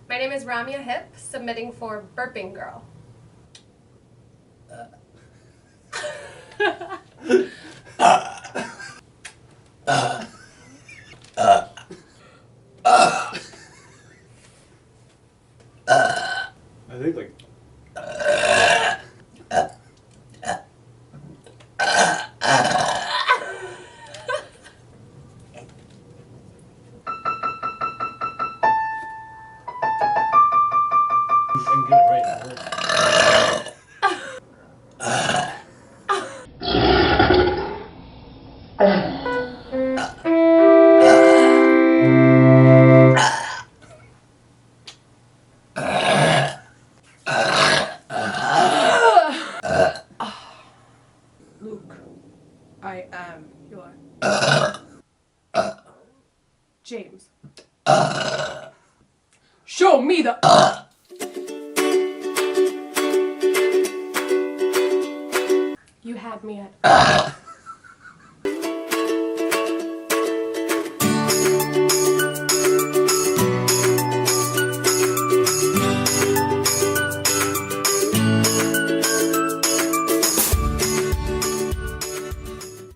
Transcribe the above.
My name is Ramya Hipp, submitting for Burping Girl. I think like I can get it right. Luke, I am your James. Show me the You had me at